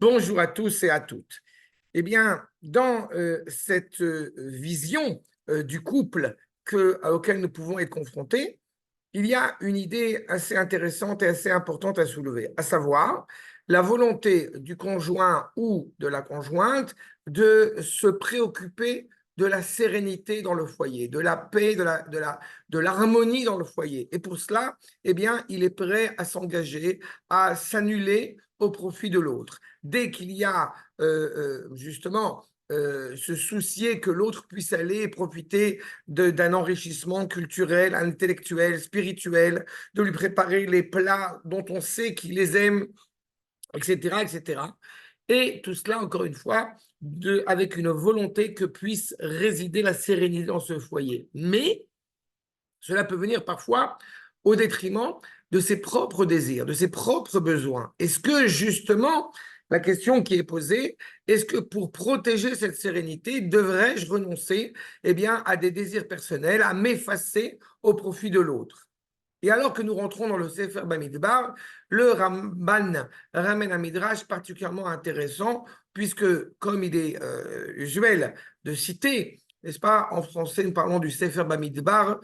Bonjour à tous et à toutes. Eh bien, dans cette vision du couple auquel nous pouvons être confrontés, il y a une idée assez intéressante et assez importante à soulever, à savoir la volonté du conjoint ou de la conjointe de se préoccuper de la sérénité dans le foyer, de la paix, de l'harmonie dans le foyer. Et pour cela, eh bien, il est prêt à s'engager, à s'annuler au profit de l'autre. Dès qu'il y a justement se soucier que l'autre puisse aller profiter d'un enrichissement culturel, intellectuel, spirituel, de lui préparer les plats dont on sait qu'il les aime, etc., etc. Et tout cela, encore une fois, avec une volonté que puisse résider la sérénité dans ce foyer. Mais cela peut venir parfois au détriment de ses propres désirs, de ses propres besoins. Est-ce que justement, la question qui est posée, est-ce que pour protéger cette sérénité, devrais-je renoncer à des désirs personnels, à m'effacer au profit de l'autre? Et alors que nous rentrons dans le Sefer Bamidbar, le Ramban ramène un midrash particulièrement intéressant, puisque comme il est usuel de citer, n'est-ce pas, en français, nous parlons du Sefer Bamidbar,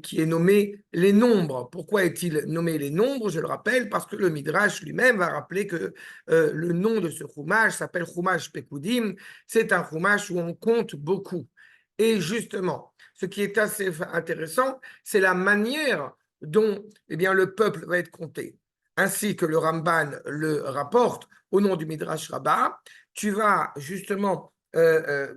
qui est nommé les nombres. Pourquoi est-il nommé les nombres? Je le rappelle, parce que le midrash lui-même va rappeler que le nom de ce chumash s'appelle Chumash Pekudim. C'est un chumash où on compte beaucoup. Et justement, ce qui est assez intéressant, c'est la manière dont le peuple va être compté, ainsi que le Ramban le rapporte au nom du Midrash Rabbah. Tu vas justement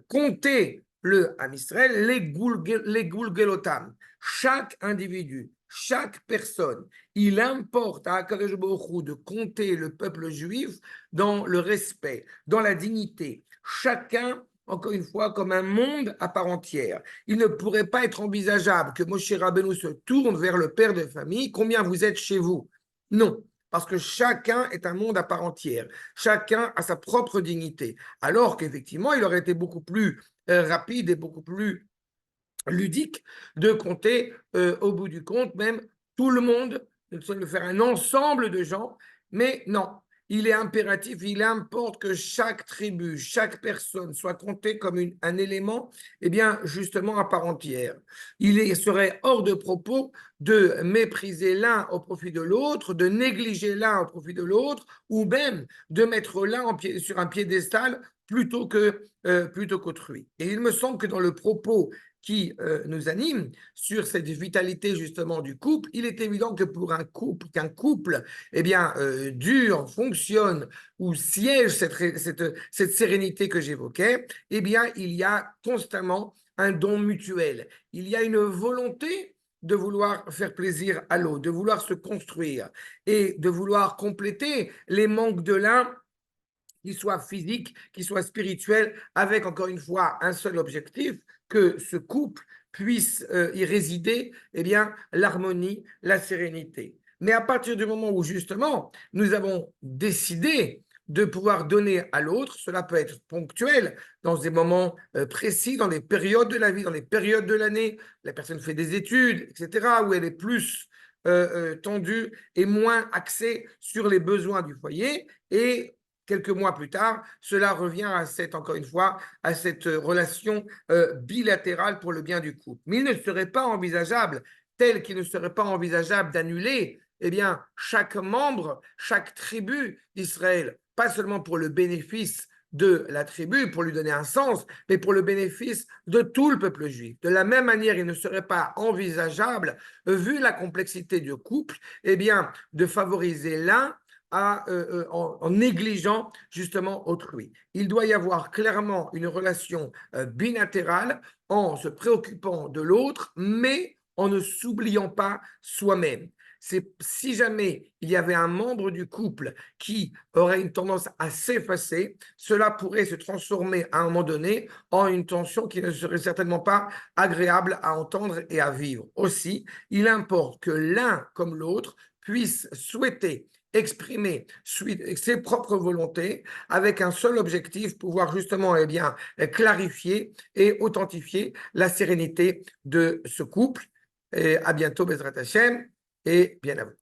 compter le Ham Israël, les Gulgelotam. Chaque individu, chaque personne, il importe à Akadosh Baruch Hu de compter le peuple juif dans le respect, dans la dignité. Chacun, encore une fois, comme un monde à part entière. Il ne pourrait pas être envisageable que Moshe Rabbeinu se tourne vers le père de famille. Combien vous êtes chez vous? Non, parce que chacun est un monde à part entière. Chacun a sa propre dignité. Alors qu'effectivement, il aurait été beaucoup plus rapide et beaucoup plus ludique de compter au bout du compte même tout le monde, de faire un ensemble de gens, mais non, il est impératif, il importe que chaque tribu, chaque personne soit comptée comme un élément, justement à part entière. Serait hors de propos de mépriser l'un au profit de l'autre, de négliger l'un au profit de l'autre, ou même de mettre l'un sur un piédestal plutôt qu'autrui. Et il me semble que dans le propos qui nous anime sur cette vitalité justement du couple, il est évident que pour qu'un couple dure, fonctionne ou siège cette sérénité que j'évoquais, il y a constamment un don mutuel. Il y a une volonté de vouloir faire plaisir à l'autre, de vouloir se construire et de vouloir compléter les manques de l'un, qui soit physique, qui soit spirituel, avec encore une fois un seul objectif, que ce couple puisse y résider l'harmonie, la sérénité. Mais à partir du moment où justement nous avons décidé de pouvoir donner à l'autre, cela peut être ponctuel, dans des moments précis, dans des périodes de la vie, dans les périodes de l'année, la personne fait des études, etc., où elle est plus tendue et moins axée sur les besoins du foyer, et quelques mois plus tard, cela revient encore une fois, à cette relation bilatérale pour le bien du couple. Mais il ne serait pas envisageable, tel qu'il ne serait pas envisageable d'annuler chaque membre, chaque tribu d'Israël, pas seulement pour le bénéfice de la tribu, pour lui donner un sens, mais pour le bénéfice de tout le peuple juif. De la même manière, il ne serait pas envisageable, vu la complexité du couple, de favoriser l'un en négligeant justement autrui. Il doit y avoir clairement une relation bilatérale en se préoccupant de l'autre, mais en ne s'oubliant pas soi-même. Si jamais il y avait un membre du couple qui aurait une tendance à s'effacer, cela pourrait se transformer à un moment donné en une tension qui ne serait certainement pas agréable à entendre et à vivre. Aussi, il importe que l'un comme l'autre puisse souhaiter exprimer ses propres volontés avec un seul objectif, pouvoir justement clarifier et authentifier la sérénité de ce couple. Et à bientôt, Bezrat Hashem, et bien à vous.